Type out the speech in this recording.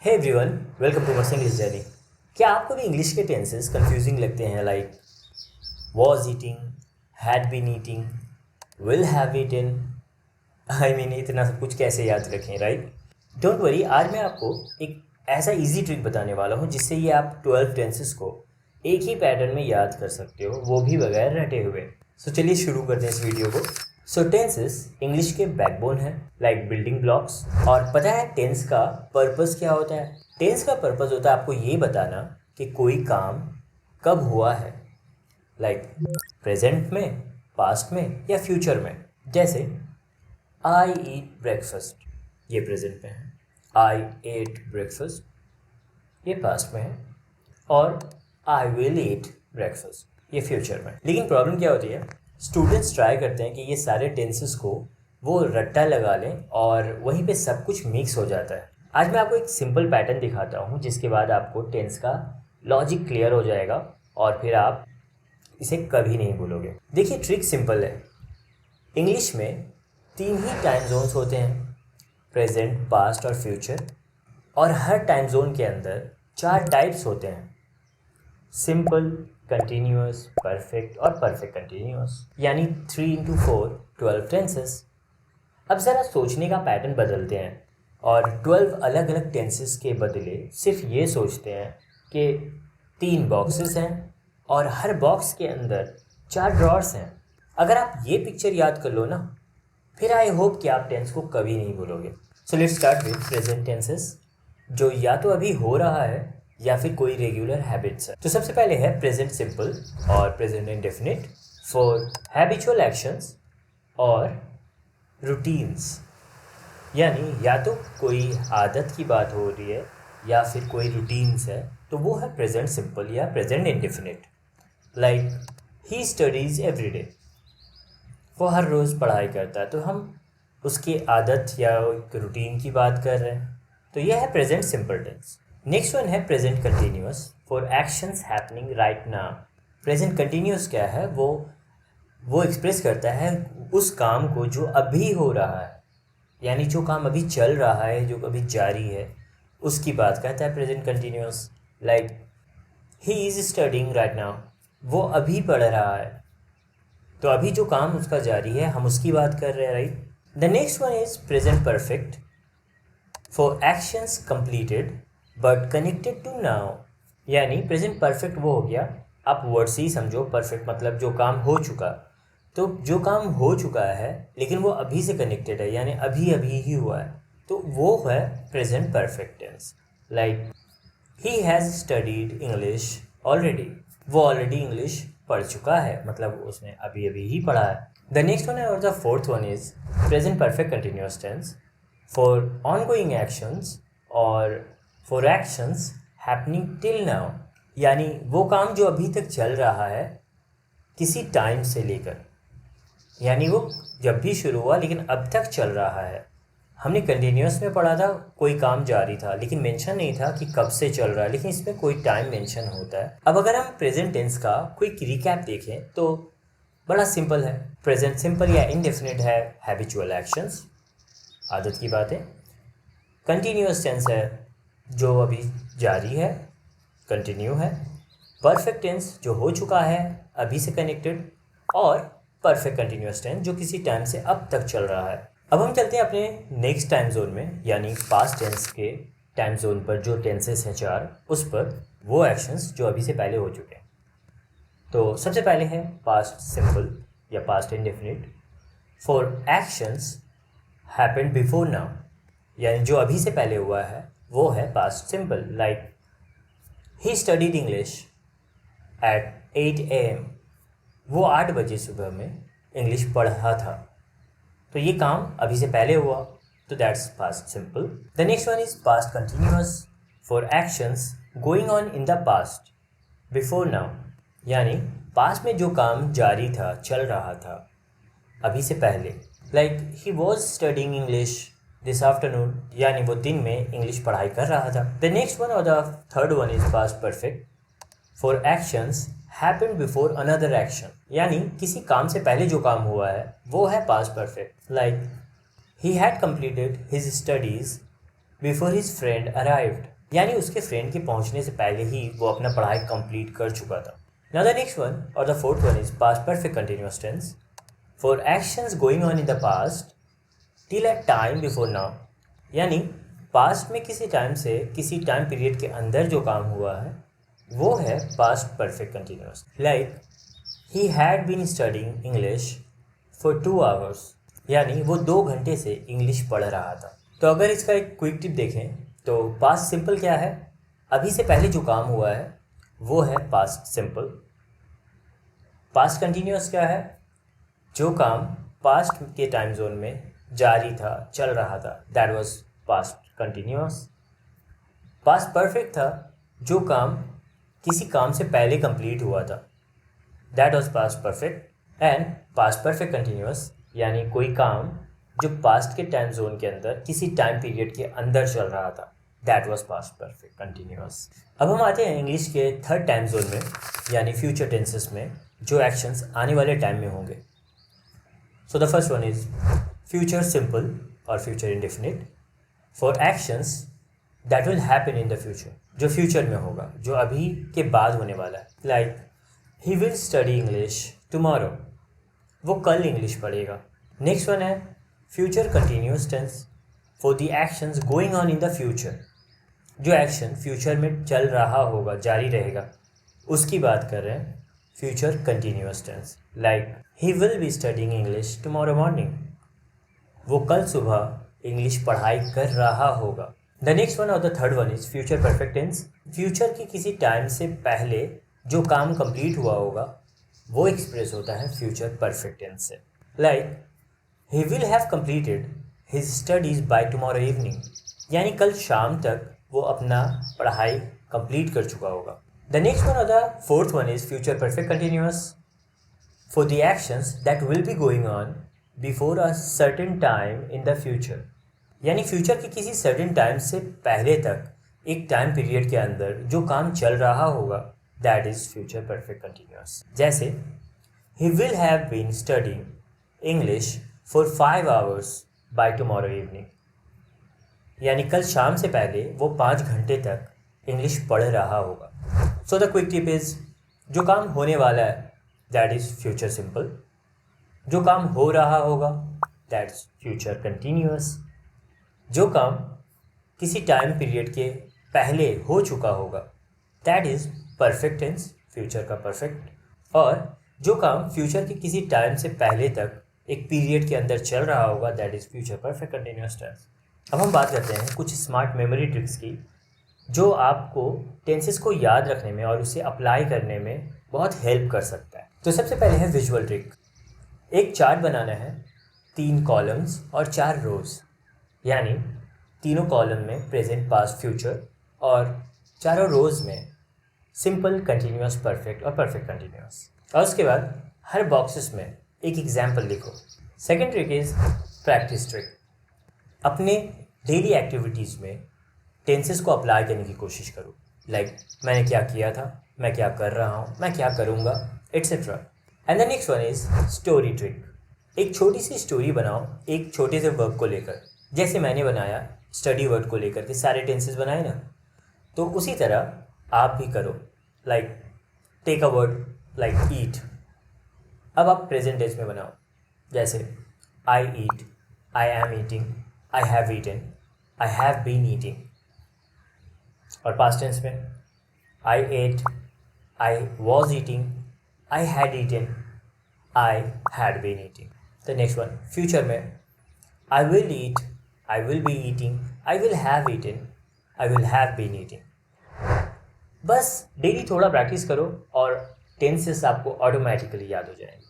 Hey everyone, welcome to Mer's English journey. क्या आपको भी इंग्लिश के टेंसेस कंफ्यूजिंग लगते हैं? Like was eating, had been eating, will have eaten. I mean इतना सब कुछ कैसे याद रखें, राइट? डोंट वरी, आज मैं आपको एक ऐसा इजी ट्रिक बताने वाला हूँ जिससे ये आप 12 टेंसेस को एक ही पैटर्न में याद कर सकते हो, वो भी बगैर रटे हुए। सो चलिए शुरू करते हैं इस वीडियो को। सो टेंसेस इंग्लिश के बैकबोन है, लाइक बिल्डिंग ब्लॉक्स। और पता है टेंस का पर्पस क्या होता है? टेंस का पर्पस होता है आपको ये बताना कि कोई काम कब हुआ है, लाइक प्रेजेंट में, पास्ट में या फ्यूचर में। जैसे आई ईट ब्रेकफास्ट, ये प्रेजेंट में है। आई एट ब्रेकफास्ट, ये पास्ट में है। और आई विल ईट ब्रेकफास्ट, ये फ्यूचर में। लेकिन प्रॉब्लम क्या होती है, स्टूडेंट्स ट्राई करते हैं कि ये सारे टेंसेस को वो रट्टा लगा लें और वहीं पे सब कुछ मिक्स हो जाता है। आज मैं आपको एक सिंपल पैटर्न दिखाता हूँ जिसके बाद आपको टेंस का लॉजिक क्लियर हो जाएगा और फिर आप इसे कभी नहीं भूलोगे। देखिए ट्रिक सिंपल है। इंग्लिश में 3 ही टाइम जोन्स होते हैं, प्रेजेंट, पास्ट और फ्यूचर। और हर टाइम जोन के अंदर 4 टाइप्स होते हैं, सिंपल, कंटिन्यूअस, परफेक्ट और परफेक्ट कंटिन्यूअस। यानी 3 इंटू 4 12 टेंसेस। अब ज़रा सोचने का पैटर्न बदलते हैं और 12 अलग अलग टेंसेस के बदले सिर्फ ये सोचते हैं कि 3 बॉक्सेस हैं और हर बॉक्स के अंदर 4 ड्रॉर्स हैं। अगर आप ये पिक्चर याद कर लो ना, फिर आई होप कि आप टेंस को कभी नहीं भूलोगे। So let's start with present tenses, जो या तो अभी हो रहा है या फिर कोई रेगुलर हैबिट्स है। तो सबसे पहले है प्रेजेंट सिंपल और present indefinite for habitual actions और रूटीन्स। यानी या तो कोई आदत की बात हो रही है या फिर कोई रूटीन्स है, तो वो है प्रेजेंट सिंपल या present indefinite. Like he studies every day, वो हर रोज़ पढ़ाई करता है, तो हम उसकी आदत या एक रूटीन की बात कर रहे हैं। तो यह है present simple tense. Next one है present continuous for actions happening right now. Present continuous क्या है? वो एक्सप्रेस करता है उस काम को जो अभी हो रहा है, यानी जो काम अभी चल रहा है, जो अभी जारी है, उसकी बात करता है present continuous. Like he is studying right now, वो अभी पढ़ रहा है, तो अभी जो काम उसका जारी है हम उसकी बात कर रहे हैं, right? The next one is present perfect for actions completed but connected to now. यानी प्रेजेंट परफेक्ट वो हो गया, आप वर्ड से ही समझो, परफेक्ट मतलब जो काम हो चुका। तो जो काम हो चुका है लेकिन वो अभी से कनेक्टेड है, यानी अभी अभी ही हुआ है, तो वो है present perfect tense. Like he has studied English already, वो ऑलरेडी इंग्लिश पढ़ चुका है, मतलब उसने अभी अभी ही पढ़ा है। द नेक्स्ट वन है और the fourth one is present perfect continuous tense for ongoing actions और for actions happening till now. यानी वो काम जो अभी तक चल रहा है किसी टाइम से लेकर, यानी वो जब भी शुरू हुआ लेकिन अब तक चल रहा है। हमने कंटिन्यूअस में पढ़ा था कोई काम जारी था, लेकिन मेंशन नहीं था कि कब से चल रहा है, लेकिन इसमें कोई टाइम मेंशन होता है। अब अगर हम प्रेजेंट टेंस का क्विक रिकैप देखें तो बड़ा सिंपल है। प्रेजेंट सिंपल या इंडेफिनिट है हैबिचुअल एक्शंस, आदत की बातें। कंटिन्यूअस टेंस है जो अभी जारी है, कंटिन्यू है। परफेक्ट टेंस जो हो चुका है, अभी से कनेक्टेड। और परफेक्ट कंटिन्यूअस टेंस जो किसी टाइम से अब तक चल रहा है। अब हम चलते हैं अपने नेक्स्ट टाइम जोन में, यानी पास्ट टेंस के टाइम जोन पर, जो टेंसेस हैं 4, उस पर वो एक्शंस जो अभी से पहले हो चुके हैं। तो सबसे पहले है पास्ट सिंपल या past indefinite for actions happened before now. यानी जो अभी से पहले हुआ है वो है past simple. Like he studied English at 8 AM, वो 8 बजे सुबह में इंग्लिश पढ़ा था, तो ये काम अभी से पहले हुआ, तो that's past simple. The next one is past continuous for actions going on in the past before now. यानी पास्ट में जो काम जारी था, चल रहा था अभी से पहले। Like he was studying English this afternoon, यानी वो दिन में इंग्लिश पढ़ाई कर रहा था। द नेक्स्ट वन और the third one is past perfect for actions happened before another action. यानी किसी काम से पहले जो काम हुआ है वो है past perfect. Like he had completed his studies before his friend arrived, यानी उसके फ्रेंड के पहुंचने से पहले ही वो अपना पढ़ाई कंप्लीट कर चुका था। नाउ द नेक्स्ट वन और the fourth one is past perfect continuous tense for actions going on in the past till a time before now, यानी पास्ट में किसी टाइम से किसी टाइम पीरियड के अंदर जो काम हुआ है वो है past perfect continuous. Like he had been studying English for 2 hours, यानी वो 2 घंटे से इंग्लिश पढ़ रहा था। तो अगर इसका एक क्विक टिप देखें तो पास्ट सिंपल क्या है, अभी से पहले जो काम हुआ है वो है पास्ट सिंपल। पास्ट कंटिन्यूअस क्या है, जो काम पास्ट के टाइम जोन में जारी था, चल रहा था, that was past continuous. Past perfect था, जो काम किसी काम से पहले कंप्लीट हुआ था, that was past perfect. And past perfect continuous यानी कोई काम जो पास्ट के टाइम जोन के अंदर किसी टाइम पीरियड के अंदर चल रहा था, that was past perfect continuous. अब हम आते हैं इंग्लिश के थर्ड टाइम जोन में, यानी फ्यूचर टेंसेस में जो एक्शंस आने वाले टाइम में होंगे। So the first one is future simple और future indefinite for actions that will happen in the future, जो फ्यूचर में होगा, जो अभी के बाद होने वाला है। Like he will study English tomorrow, वो कल इंग्लिश पढ़ेगा। नेक्स्ट वन है future continuous tense for the actions going on in the future, जो एक्शन फ्यूचर में चल रहा होगा, जारी रहेगा, उसकी बात कर रहे हैं future continuous tense. Like he will be studying English tomorrow morning, वो कल सुबह इंग्लिश पढ़ाई कर रहा होगा। द नेक्स्ट वन और the third one is future perfect tense, future के किसी टाइम से पहले जो काम कंप्लीट हुआ होगा वो एक्सप्रेस होता है फ्यूचर परफेक्ट टेंस से। Like he will have completed his studies bye tomorrow evening, यानी कल शाम तक वो अपना पढ़ाई कंप्लीट कर चुका होगा। द नेक्स्ट वन और the fourth one is future perfect continuous for the actions that will be going on before a certain time in the future, यानी फ्यूचर के किसी सर्टेन टाइम से पहले तक एक टाइम पीरियड के अंदर जो काम चल रहा होगा, that is future perfect continuous. जैसे he will have been studying English for 5 hours by tomorrow evening, यानी कल शाम से पहले वो 5 घंटे तक इंग्लिश पढ़ रहा होगा। So the quick tip is, जो काम होने वाला है दैट इज फ्यूचर सिंपल, जो काम हो रहा होगा दैट्स फ्यूचर कंटिन्यूअस, जो काम किसी टाइम पीरियड के पहले हो चुका होगा that is perfect tense, future का परफेक्ट, और जो काम फ्यूचर के किसी टाइम से पहले तक एक पीरियड के अंदर चल रहा होगा that is future perfect continuous tense. अब हम बात करते हैं कुछ स्मार्ट मेमोरी ट्रिक्स की, जो आपको टेंसेस को याद रखने में और उसे अप्लाई करने में बहुत हेल्प कर सकता है। तो सबसे पहले है विजुअल ट्रिक। एक चार्ट बनाना है, 3 कॉलम्स और 4 रोज, यानी तीनों कॉलम में प्रेजेंट पास्ट फ्यूचर और चारों रोज में सिंपल कंटिन्यूअस परफेक्ट और परफेक्ट कंटिन्यूअस। और उसके बाद हर बॉक्सेस में एक एग्जाम्पल लिखो। Second trick is practice trick. अपने डेली एक्टिविटीज़ में टेंसेस को अप्लाई करने की कोशिश करो। लाइक मैंने क्या किया था, मैं क्या कर रहा हूँ, मैं क्या करूँगा, etcetera. And the next one is story trick. एक छोटी सी स्टोरी बनाओ एक छोटे से वर्ब को लेकर, जैसे मैंने बनाया स्टडी वर्ड को लेकर के सारे टेंसेस बनाए ना, तो उसी तरह आप भी करो। Like take a word like eat, अब आप प्रेजेंट टेंस में बनाओ, जैसे I eat, I am eating, I have eaten, I have been eating. और पास्ट टेंस में I ate, I was eating, I had eaten, I had been eating. The next one future में I will eat, I will be eating, I will have eaten, I will have been eating. बस daily थोड़ा practice करो और tenses आपको automatically याद हो जाएंगे।